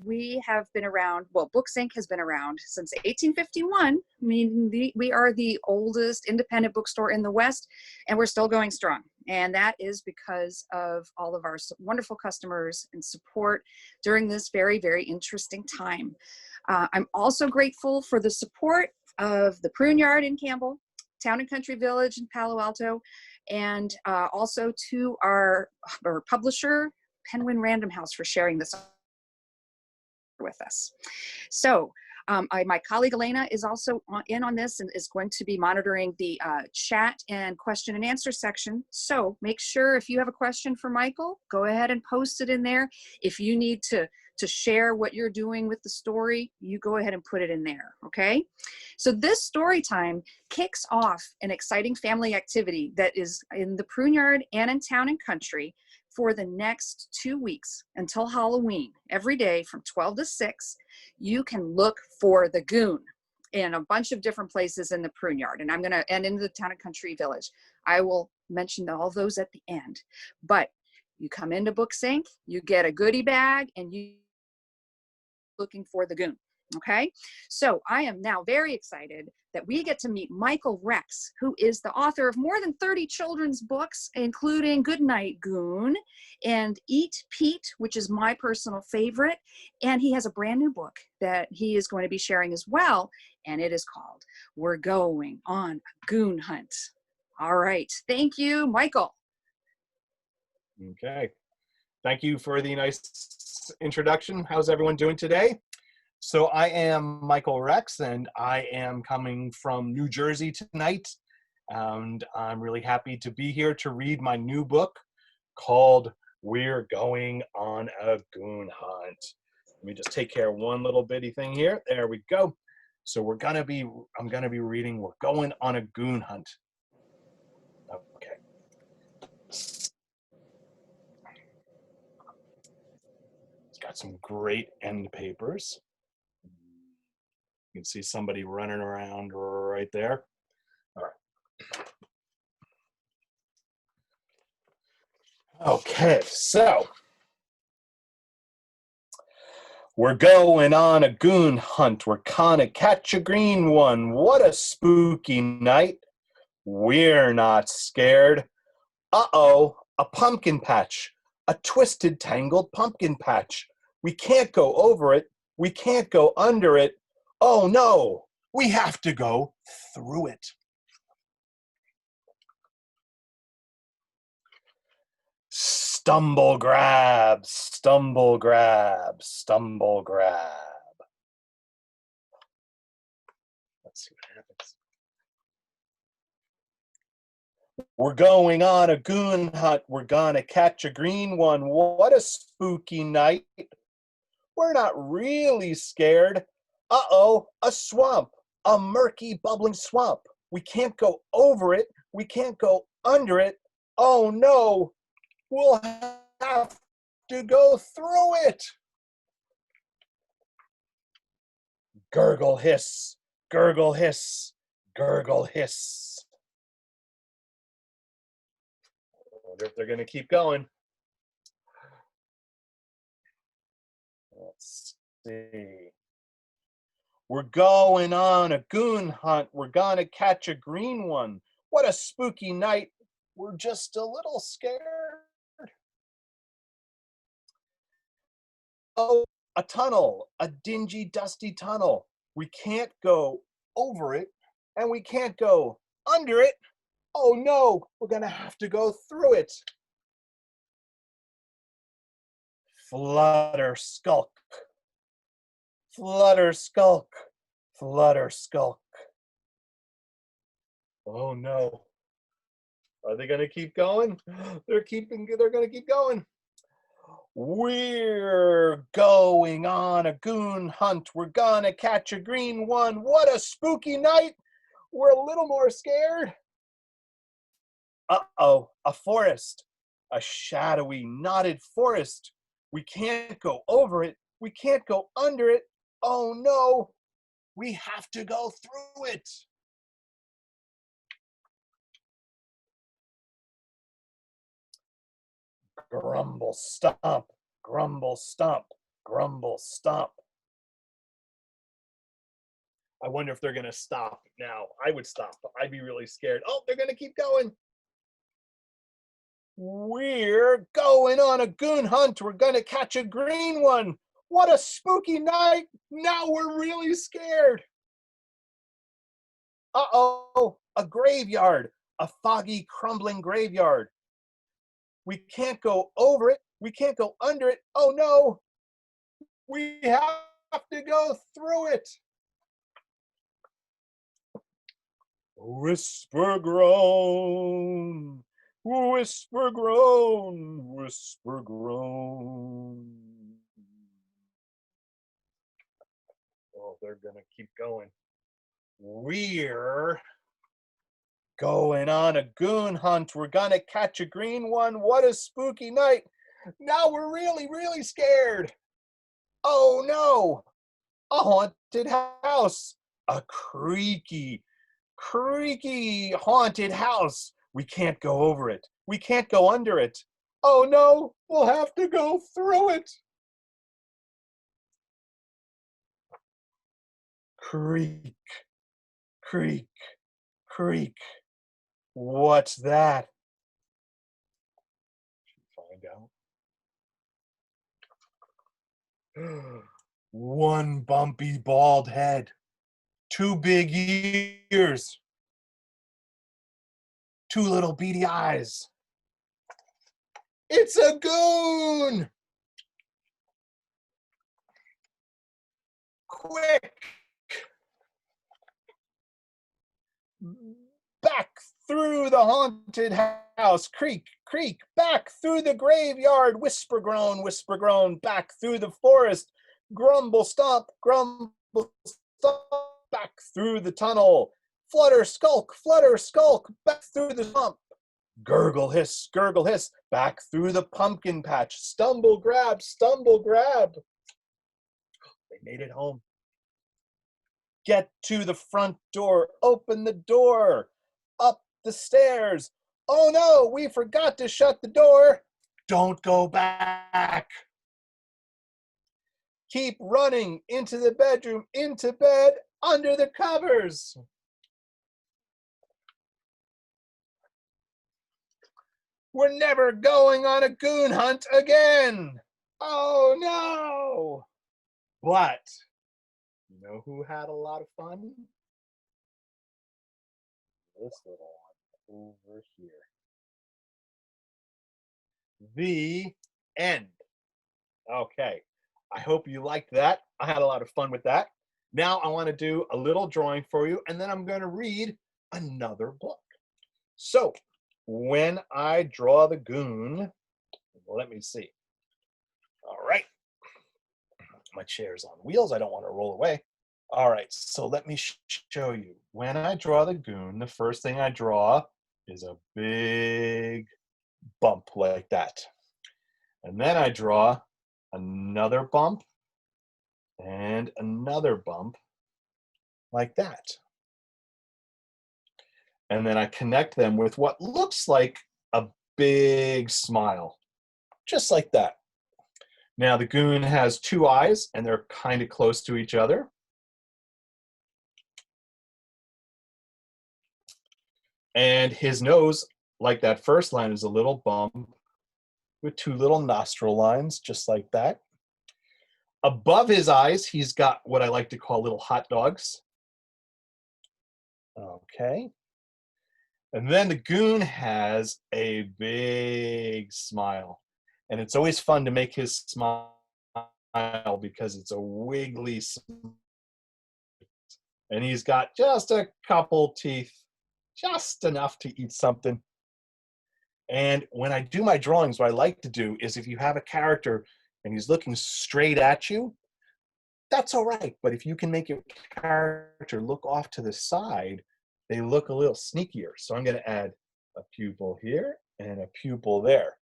we have been around, well, Books Inc. has been around since 1851. I mean, we are the oldest independent bookstore in the West, and we're still going strong. And that is because of all of our wonderful customers and support during this very, very interesting time. I'm also grateful for the support of the Prune Yard in Campbell, Town and Country Village in Palo Alto, and also to our publisher, Penguin Random House, for sharing this with us. So my colleague Elena is also in on this and is going to be monitoring the chat and question and answer section. So make sure if you have a question for Michael, go ahead and post it in there. If you need to share what you're doing with the story, you go ahead and put it in there, okay? So this story time kicks off an exciting family activity that is in the Prune Yard and in Town and Country for the next 2 weeks until Halloween. Every day from 12 to 6, you can look for the Goon in a bunch of different places in the Prune Yard. And I'm gonna end into the Town and Country Village. I will mention all those at the end. But you come into Books Inc., you get a goodie bag, and you looking for the Goon. Okay, so I am now very excited that we get to meet Michael Rex, who is the author of more than 30 children's books, including Goodnight Goon and Eat Pete, which is my personal favorite. And he has a brand new book that he is going to be sharing as well. And it is called We're Going on a Goon Hunt. All right, thank you, Michael. Okay, thank you for the nice introduction. How's everyone doing today? So I am Michael Rex, and I am coming from New Jersey tonight, and I'm really happy to be here to read my new book called We're Going on a Goon Hunt. Let me just take care of one little bitty thing here. There we go. So I'm gonna be reading We're Going on a Goon Hunt. Okay. It's got some great end papers. You can see somebody running around right there. All right. Okay, so we're going on a goon hunt. We're gonna catch a green one. What a spooky night. We're not scared. Uh-oh, a pumpkin patch. A twisted, tangled pumpkin patch. We can't go over it. We can't go under it. Oh no, we have to go through it. Stumble grab, stumble grab, stumble grab. Let's see what happens. We're going on a goon hunt. We're gonna catch a green one. What a spooky night. We're not really scared. Uh-oh, a swamp, a murky, bubbling swamp. We can't go over it. We can't go under it. Oh no, we'll have to go through it. Gurgle hiss, gurgle hiss, gurgle hiss. I wonder if they're gonna keep going. Let's see. We're going on a goon hunt. We're gonna catch a green one. What a spooky night. We're just a little scared. Oh, a tunnel, a dingy, dusty tunnel. We can't go over it, and we can't go under it. Oh no, we're gonna have to go through it. Flutter, skulk. Flutter, skulk. Flutter, skulk. Oh no. Are they gonna keep going? They're gonna keep going. We're going on a goon hunt. We're gonna catch a green one. What a spooky night. We're a little more scared. Uh-oh, a forest. A shadowy, knotted forest. We can't go over it. We can't go under it. Oh no, we have to go through it. Grumble, stomp, grumble, stomp, grumble, stomp. I wonder if they're going to stop now. I would stop. I'd be really scared. Oh, they're going to keep going. We're going on a goon hunt. We're going to catch a green one. What a spooky night. Now we're really scared. Uh-oh, a graveyard, a foggy, crumbling graveyard. We can't go over it. We can't go under it. Oh, no. We have to go through it. Whisper, groan. Whisper, groan. Whisper, groan. Oh, they're going to keep going. We're going on a goon hunt. We're going to catch a green one. What a spooky night. Now we're really, really scared. Oh, no. A haunted house. A creaky, creaky haunted house. We can't go over it. We can't go under it. Oh, no. We'll have to go through it. Creak, creak, creak. What's that? Find out. One bumpy bald head, two big ears, two little beady eyes. It's a goon! Quick! Back through the haunted house. Creak, creak. Back through the graveyard. Whisper, groan, back through the forest. Grumble, stomp, back through the tunnel. Flutter, skulk, back through the swamp. Gurgle, hiss, back through the pumpkin patch. Stumble, grab. They made it home. Get to the front door. Open the door. Up the stairs. Oh no, we forgot to shut the door. Don't go back. Keep running into the bedroom, into bed, under the covers. We're never going on a goon hunt again. Oh no. But you know who had a lot of fun? This little one over here. The end. Okay. I hope you liked that. I had a lot of fun with that. Now I want to do a little drawing for you, and then I'm going to read another book. So when I draw the goon, let me see. All right. My chair's on wheels. I don't want to roll away. All right, so let me show you. When I draw the goon, the first thing I draw is a big bump like that. And then I draw another bump and another bump like that. And then I connect them with what looks like a big smile, just like that. Now the goon has two eyes and they're kind of close to each other. And his nose, like that first line, is a little bump with two little nostril lines, just like that. Above his eyes, he's got what I like to call little hot dogs. Okay. And then the goon has a big smile. And it's always fun to make his smile because it's a wiggly smile. And he's got just a couple teeth, just enough to eat something. And when I do my drawings, what I like to do is if you have a character and he's looking straight at you, that's all right. But if you can make your character look off to the side, they look a little sneakier. So I'm going to add a pupil here and a pupil there.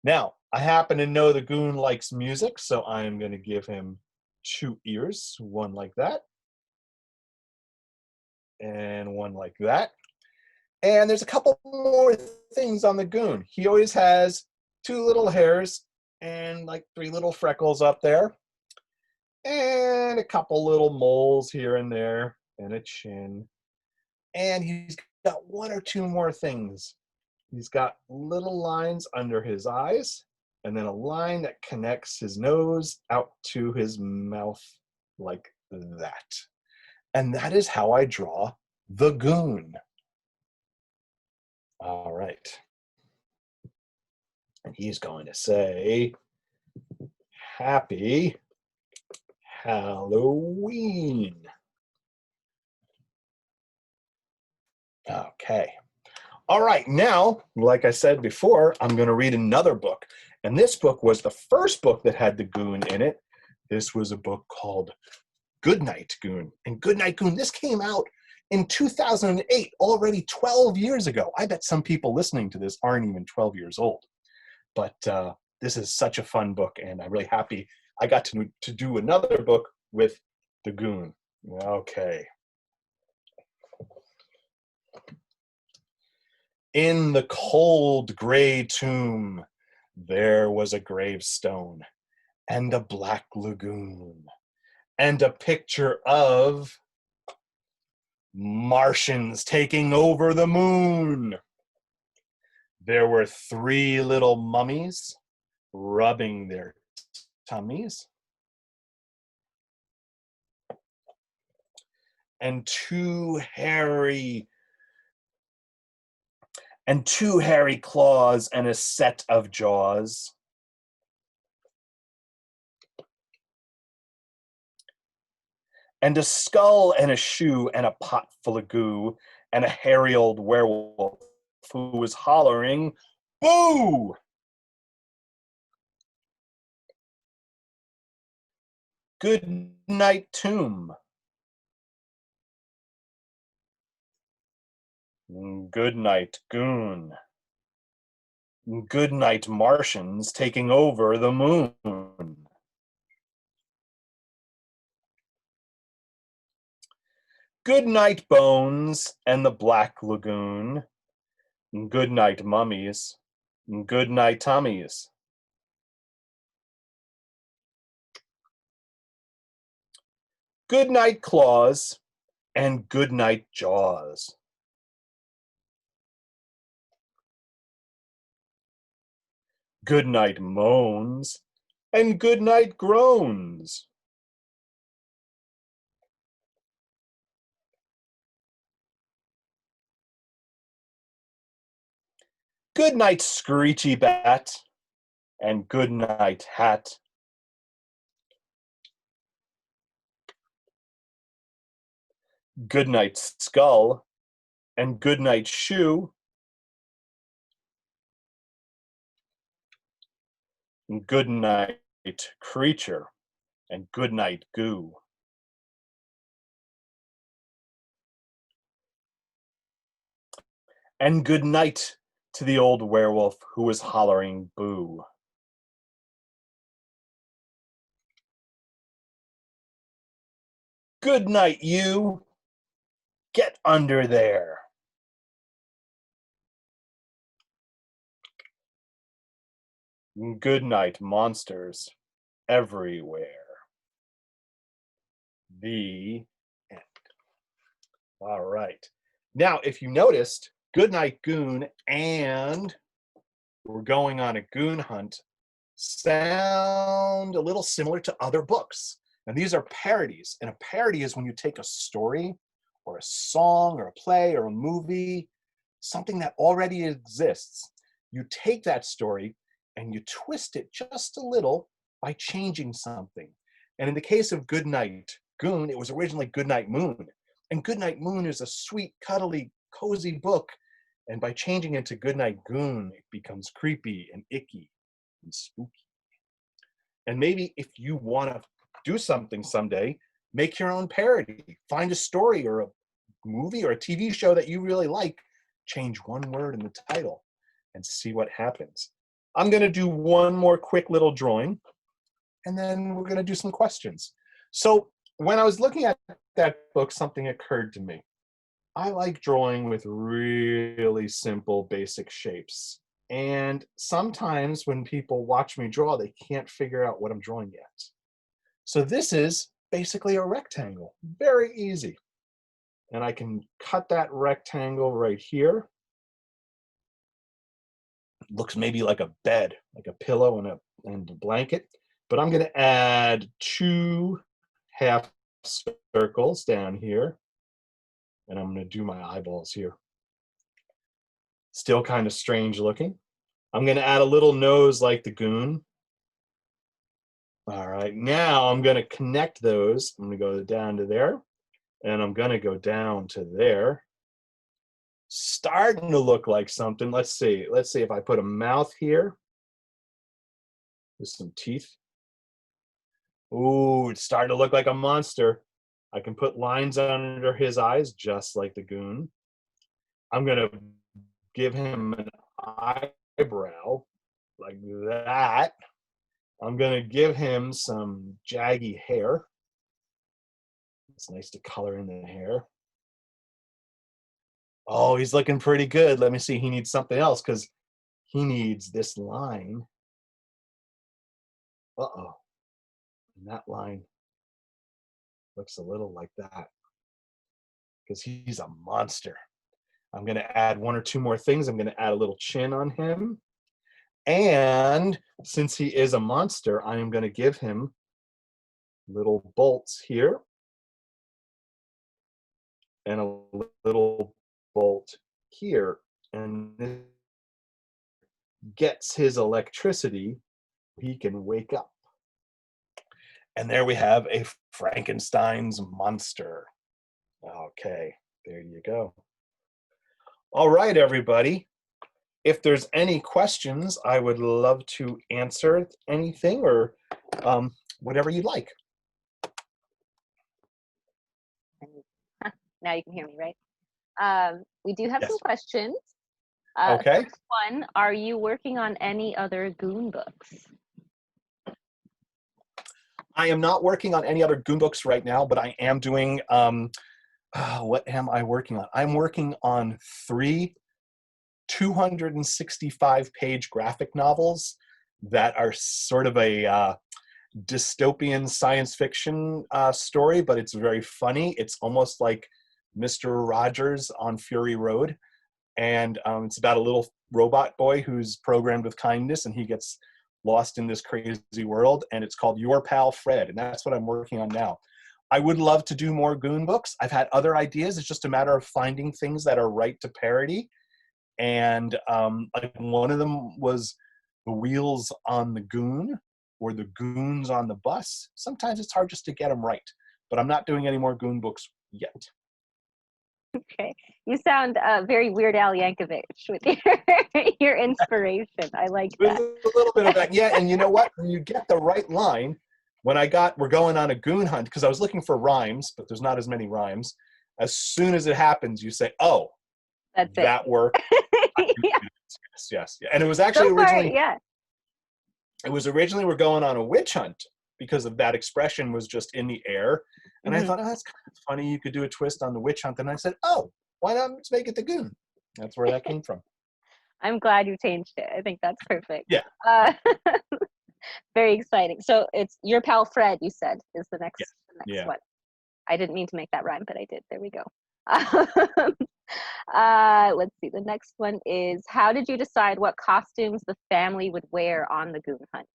Now, I happen to know the goon likes music, so I am going to give him two ears, one like that, and one like that. And there's a couple more things on the goon. He always has two little hairs and like three little freckles up there. and a couple little moles here and there, and a chin. And he's got one or two more things. He's got little lines under his eyes, and then a line that connects his nose out to his mouth like that. And that is how I draw the Goon. All right. And he's going to say, Happy Halloween. Okay. All right, now, like I said before, I'm going to read another book. And this book was the first book that had the Goon in it. This was a book called Goodnight Goon. And Goodnight Goon, this came out in 2008, already 12 years ago. I bet some people listening to this aren't even 12 years old. But this is such a fun book, and I'm really happy I got to do another book with the Goon. Okay. In the cold gray tomb, there was a gravestone and a black lagoon and a picture of Martians taking over the moon. There were 3 little mummies rubbing their tummies, and two hairy claws and a set of jaws. And a skull and a shoe and a pot full of goo and a hairy old werewolf who was hollering, "Boo!" Good night, tomb. Good night, Goon. Good night, Martians taking over the moon. Good night, Bones and the Black Lagoon. Good night, Mummies. Good night, Tummies. Good night, Claws, and good night, Jaws. Good night, Moans, and good night, Groans. Good night, Screechy Bat, and good night, Hat. Good night, Skull, and good night, Shoe. Good night, Creature, and good night, Goo. And good night to the old werewolf who was hollering boo. Good night, you. Get under there. Good night, monsters everywhere. The end. All right. Now, if you noticed, Good Night Goon and We're Going on a Goon Hunt sound a little similar to other books. And these are parodies. And a parody is when you take a story or a song or a play or a movie, something that already exists. You take that story and you twist it just a little by changing something. And in the case of Goodnight Goon, it was originally Goodnight Moon. And Goodnight Moon is a sweet, cuddly, cozy book. And by changing it to Goodnight Goon, it becomes creepy and icky and spooky. And maybe if you want to do something someday, make your own parody. Find a story or a movie or a TV show that you really like, change one word in the title and see what happens. I'm going to do one more quick little drawing, and then we're going to do some questions. So when I was looking at that book, something occurred to me. I like drawing with really simple, basic shapes. And sometimes when people watch me draw, they can't figure out what I'm drawing yet. So this is basically a rectangle, very easy. And I can cut that rectangle right here. It looks maybe like a bed, like a pillow and a blanket. But I'm gonna add 2 half circles down here. And I'm gonna do my eyeballs here. Still kind of strange looking. I'm gonna add a little nose like the Goon. All right, now I'm gonna connect those. I'm gonna go down to there, and I'm gonna go down to there. Starting to look like something. Let's see if I put a mouth here with some teeth. Ooh, it's starting to look like a monster. I can put lines under his eyes just like the Goon. I'm gonna give him an eyebrow like that. I'm gonna give him some jaggy hair. It's nice to color in the hair. Oh, he's looking pretty good. Let me see. He needs something else because he needs this line. Uh-oh. And that line looks a little like that because he's a monster. I'm going to add 1 or 2 more things. I'm going to add a little chin on him. And since he is a monster, I am going to give him little bolts here and a little bolt here. And this gets his electricity, he can wake up. And there we have a Frankenstein's monster. Okay, there you go. All right, everybody. If there's any questions, I would love to answer anything or whatever you'd like. Now you can hear me, right? We do have Yes. some questions. Okay. First one, are you working on any other Goon books? I am not working on any other Goon books right now, but I am doing, what am I working on? I'm working on 3 265-page graphic novels that are sort of a dystopian science fiction story, but it's very funny. It's almost like Mr. Rogers on Fury Road. And it's about a little robot boy who's programmed with kindness, and he gets lost in this crazy world, and it's called Your Pal Fred, and that's what I'm working on now. I would love to do more Goon books. I've had other ideas. It's just a matter of finding things that are right to parody. And like one of them was the wheels on the Goon or the Goons on the bus. Sometimes it's hard just to get them right, but I'm not doing any more Goon books yet. Okay, you sound very Weird Al Yankovic with your inspiration. I like that. There's a little bit of that, yeah. And you know what? When you get the right line, we're going on a Goon hunt because I was looking for rhymes, but there's not as many rhymes. As soon as it happens, you say, "Oh, that's that it." worked." Yes. And it was actually So far, originally, yeah. it was originally we're going on a witch hunt because of that expression was just in the air. And I thought, oh, that's kind of funny. You could do a twist on the witch hunt. And I said, oh, why not let's make it the Goon? That's where that came from. I'm glad you changed it. I think that's perfect. Yeah. Very exciting. So it's Your Pal Fred, you said, is the next, Yeah. one. I didn't mean to make that rhyme, but I did. There we go. Let's see. The next one is, how did you decide what costumes the family would wear on the Goon hunt?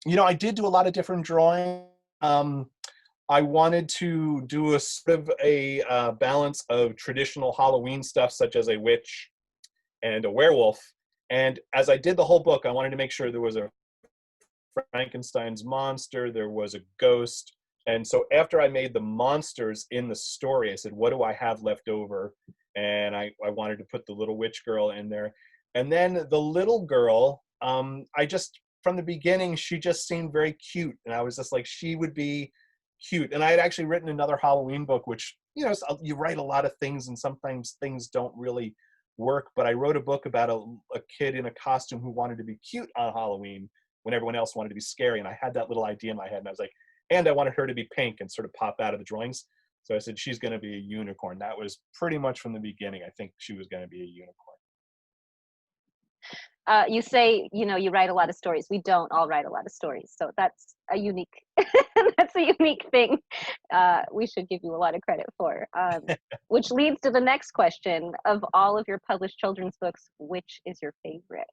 You know, I did do a lot of different drawing. I wanted to do a sort of a balance of traditional Halloween stuff, such as a witch and a werewolf. And as I did the whole book, I wanted to make sure there was a Frankenstein's monster, there was a ghost. And so after I made the monsters in the story, I said, what do I have left over? And I wanted to put the little witch girl in there. And then the little girl, I just, from the beginning, she just seemed very cute. And I was just like, she would be cute. And I had actually written another Halloween book, which, you know, you write a lot of things and sometimes things don't really work. But I wrote a book about a kid in a costume who wanted to be cute on Halloween when everyone else wanted to be scary. And I had that little idea in my head. And I was like, and I wanted her to be pink and sort of pop out of the drawings. So I said, she's going to be a unicorn. That was pretty much from the beginning. I think she was going to be a unicorn. You say, you know, you write a lot of stories. We don't all write a lot of stories, so that's a unique that's a unique thing. We should give you a lot of credit for. Which leads to the next question: of all of your published children's books, which is your favorite?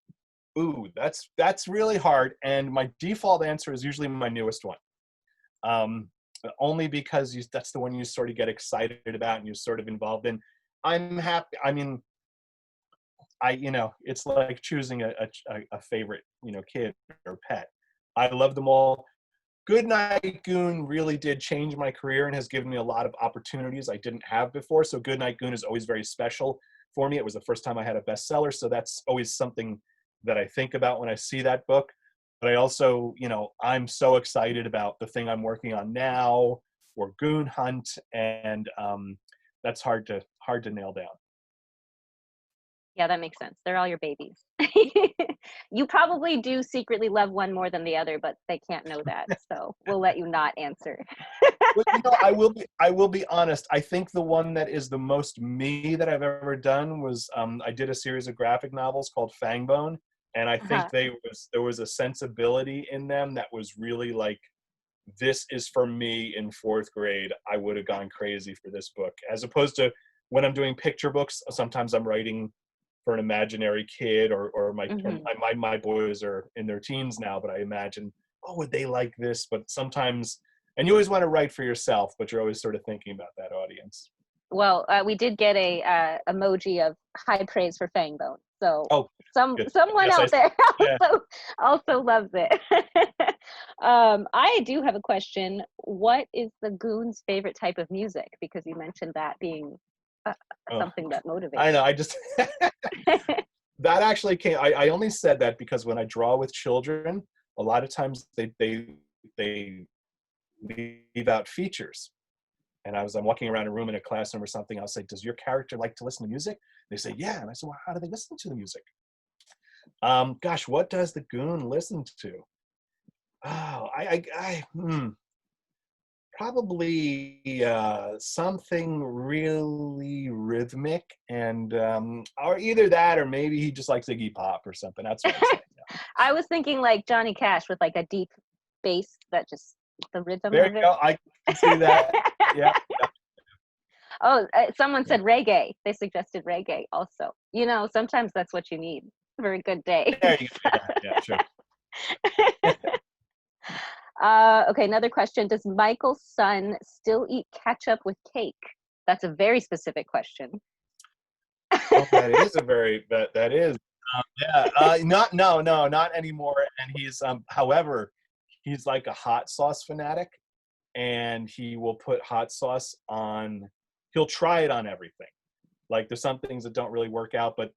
Ooh, that's really hard, and my default answer is usually my newest one. Um, Only because that's the one you sort of get excited about and you're sort of involved in. I'm happy. I mean, it's like choosing a favorite, kid or pet. I love them all. Goodnight Goon really did change my career and has given me a lot of opportunities I didn't have before. So Goodnight Goon is always very special for me. It was the first time I had a bestseller, so that's always something that I think about when I see that book. But I also, I'm so excited about the thing I'm working on now, or Goon Hunt, and that's hard to nail down. Yeah, that makes sense. They're all your babies. You probably do secretly love one more than the other, but they can't know that. So we'll let you not answer. Well, I will be honest. I think the one that is the most me that I've ever done was I did a series of graphic novels called Fangbone, and I think Uh-huh. there was a sensibility in them that was really like, this is for me in fourth grade. I would have gone crazy for this book, as opposed to when I'm doing picture books. Sometimes I'm writing for an imaginary kid, or Hmm. my boys are in their teens now, but I imagine, oh, would they like this? But sometimes, and you always want to write for yourself, but you're always sort of thinking about that audience. Well, we did get a emoji of high praise for Fangbone. So Oh, good. someone Yes, out there yeah. also loves it. I do have a question. What is the Goon's favorite type of music? Because you mentioned that being uh, Oh, something that motivates. I know. I just that actually came. I only said that because when I draw with children, a lot of times they leave out features. And I'm walking around a room in a classroom or something. I'll say, "Does your character like to listen to music?" They say, "Yeah." And I say, "Well, how do they listen to the music?" Gosh, what does the Goon listen to? Oh, probably something really rhythmic, and or either that, or maybe he just likes Iggy Pop or something. That's what I'm saying. Yeah. I was thinking like Johnny Cash with like a deep bass that just the rhythm There you of it. go. I can see that. Yeah. Oh, someone Yeah. said reggae. They suggested reggae also. You know, sometimes that's what you need for a good day. There you go. Yeah. Yeah. Sure. Okay, another question. Does Michael's son still eat ketchup with cake? That's a very specific question. Oh, that is a very that is. Yeah. Not no no not anymore. And he's however, he's like a hot sauce fanatic, and he will put hot sauce on. He'll try it on everything. Like there's some things that don't really work out, but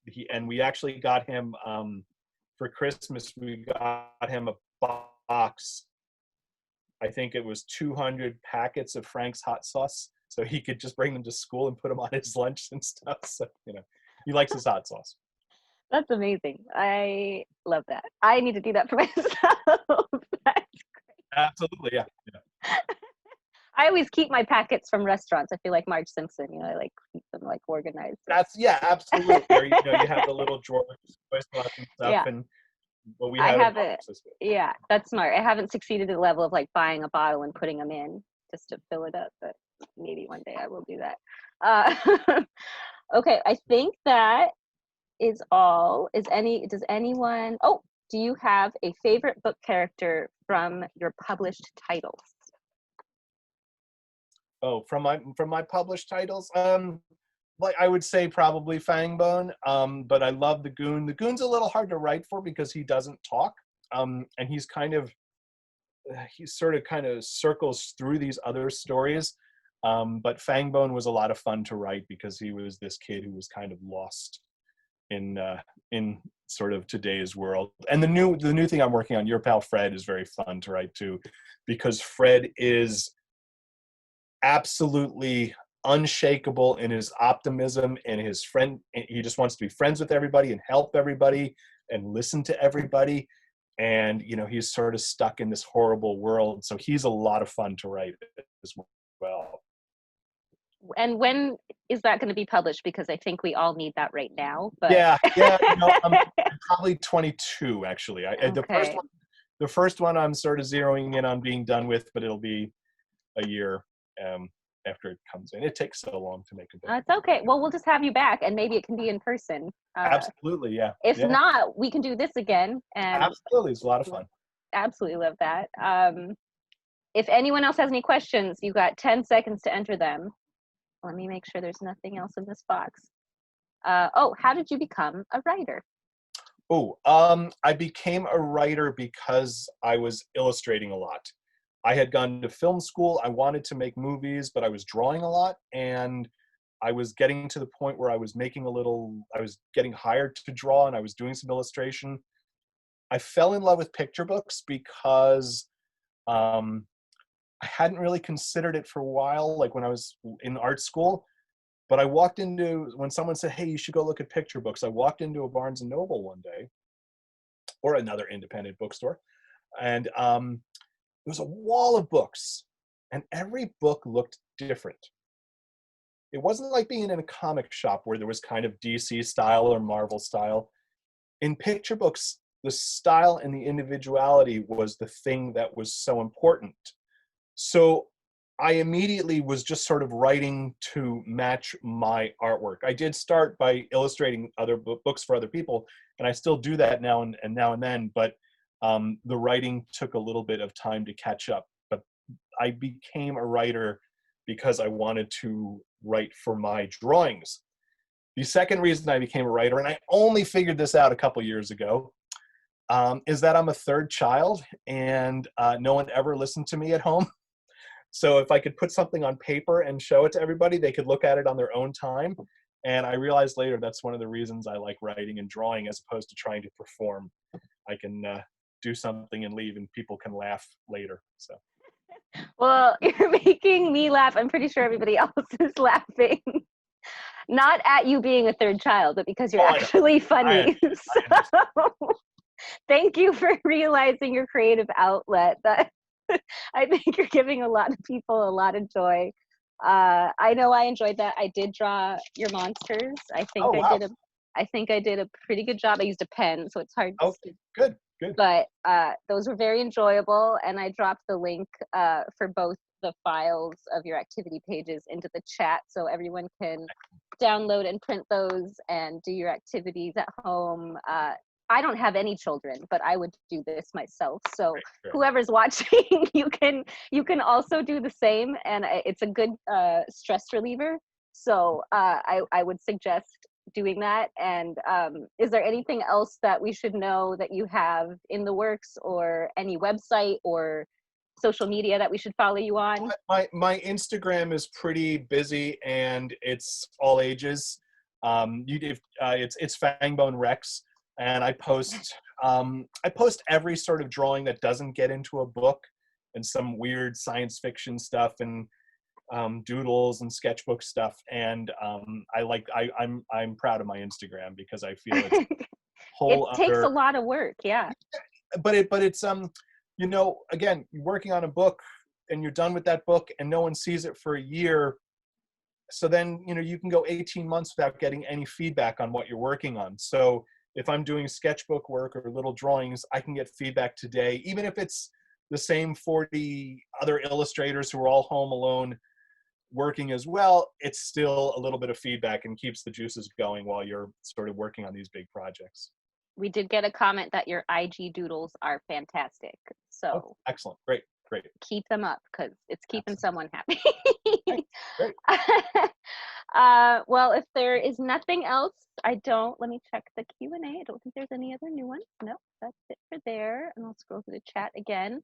we actually got him for Christmas. We got him a box. I think it was 200 packets of Frank's hot sauce, so he could just bring them to school and put them on his lunch and stuff. So he likes his hot sauce. That's amazing. I love that. I need to do that for myself. Absolutely, yeah. I always keep my packets from restaurants. I feel like Marge Simpson, you know, I like keep them like organized. Absolutely. Or you have the little drawer with soy sauce and stuff, Yeah, and what we I had a haven't. box this way. Yeah, that's smart. I haven't succeeded to the level of like buying a bottle and putting them in just to fill it up, but maybe one day I will do that. Okay, I think that is all. Does anyone, oh, do you have a favorite book character from your published titles? Oh, from my published titles, like I would say probably Fangbone. But I love the Goon. The Goon's a little hard to write for because he doesn't talk. And he sort of kind of circles through these other stories. But Fangbone was a lot of fun to write because he was this kid who was kind of lost in sort of today's world. And the new thing I'm working on, Your Pal Fred, is very fun to write too, because Fred is absolutely unshakable in his optimism and his friend. He just wants to be friends with everybody and help everybody and listen to everybody. And he's sort of stuck in this horrible world. So he's a lot of fun to write as well. And when is that going to be published? Because I think we all need that right now. But Yeah, I'm probably 22 actually. okay. The first one I'm sort of zeroing in on being done with, but it'll be a year after it comes in. It takes so long to make a book. It's okay. Well, we'll just have you back, and maybe it can be in person. Absolutely, yeah. If yeah. not, we can do this again. And Absolutely, it's a lot of fun. absolutely love that. If anyone else has any questions, you got 10 seconds to enter them. Let me make sure there's nothing else in this box. How did you become a writer? I became a writer because I was illustrating a lot. I had gone to film school. I wanted to make movies, but I was drawing a lot, and I was getting to the point where I was getting hired to draw, and I was doing some illustration. I fell in love with picture books because I hadn't really considered it for a while, like when I was in art school. But when someone said, hey, you should go look at picture books, I walked into a Barnes and Noble one day, or another independent bookstore, and there was a wall of books, and every book looked different. It wasn't like being in a comic shop where there was kind of DC style or Marvel style. In picture books, the style and the individuality was the thing that was so important. So I immediately was just sort of writing to match my artwork. I did start by illustrating other books for other people, and I still do that now and then, but the writing took a little bit of time to catch up. But I became a writer because I wanted to write for my drawings. The second reason I became a writer, and I only figured this out a couple years ago, is that I'm a third child, and no one ever listened to me at home. So if I could put something on paper and show it to everybody, they could look at it on their own time. And I realized later that's one of the reasons I like writing and drawing as opposed to trying to perform. I can do something and leave, and people can laugh later. So. Well, you're making me laugh. I'm pretty sure everybody else is laughing. Not at you being a third child, but because you're actually funny. So, thank you for realizing your creative outlet. That I think you're giving a lot of people a lot of joy. I know I enjoyed that. I did draw your monsters. I think I did a pretty good job. I used a pen, so it's hard to see. Good. But those were very enjoyable, and I dropped the link for both the files of your activity pages into the chat, so everyone can download and print those and do your activities at home. I don't have any children, but I would do this myself. So whoever's watching, you can also do the same, and it's a good stress reliever. So I would suggest doing that. And is there anything else that we should know that you have in the works, or any website or social media that we should follow you on? My Instagram is pretty busy, and it's all ages. It's Fangbone Rex, and I post every sort of drawing that doesn't get into a book, and some weird science fiction stuff, and doodles and sketchbook stuff. And I'm proud of my Instagram because I feel it's it takes a lot of work. Yeah. But it's again, you're working on a book and you're done with that book and no one sees it for a year. So then, you can go 18 months without getting any feedback on what you're working on. So if I'm doing sketchbook work or little drawings, I can get feedback today, even if it's the same 40 other illustrators who are all home alone working as well. It's still a little bit of feedback and keeps the juices going while you're sort of working on these big projects. We did get a comment that your IG doodles are fantastic. So excellent. Great. Keep them up, because it's keeping someone happy. Great. Well, if there is nothing else, let me check the Q&A. I don't think there's any other new ones. No, that's it for there. And I'll scroll through the chat again.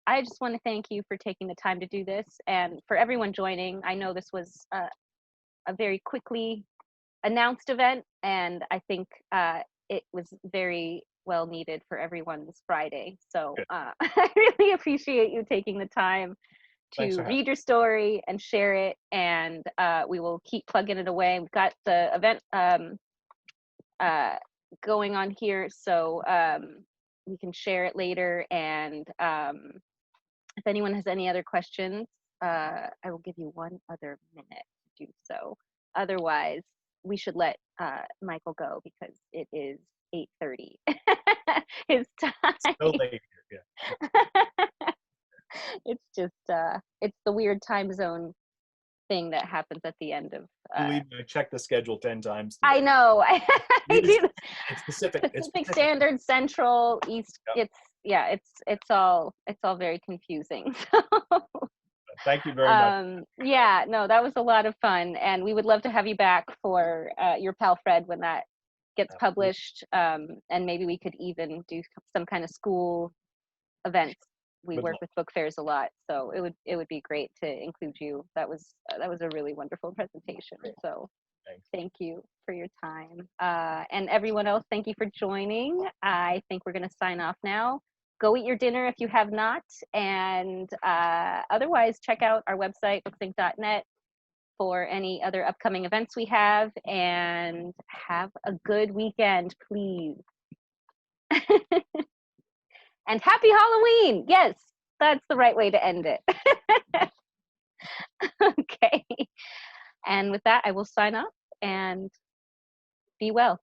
I just want to thank you for taking the time to do this, and for everyone joining. I know this was a very quickly announced event, and I think it was very well needed for everyone's Friday. So I really appreciate you taking the time to read your story and share it, and we will keep plugging it away. We've got the event going on here, so we can share it later. And if anyone has any other questions, I will give you one other minute to do so. Otherwise, we should let Michael go because it is 8:30 his time. So late here. Yeah. It's just it's the weird time zone thing that happens at the end of Believe me, I checked the schedule 10 times I today. know. I do. It's specific. It's Pacific specific. Standard, Central, East. Yep. It's all very confusing. Thank you very much. Yeah, no, that was a lot of fun, and we would love to have you back for your pal Fred when that gets Absolutely. published, and maybe we could even do some kind of school events. We Would work love- with book fairs a lot, so it would be great to include you. That was a really wonderful presentation. So Thanks. thank you for your time, and everyone else. Thank you for joining. I think we're going to sign off now. Go eat your dinner if you have not, and otherwise check out our website booksync.net for any other upcoming events we have, and have a good weekend, please. And happy Halloween! Yes, that's the right way to end it. Okay. And with that, I will sign up and be well.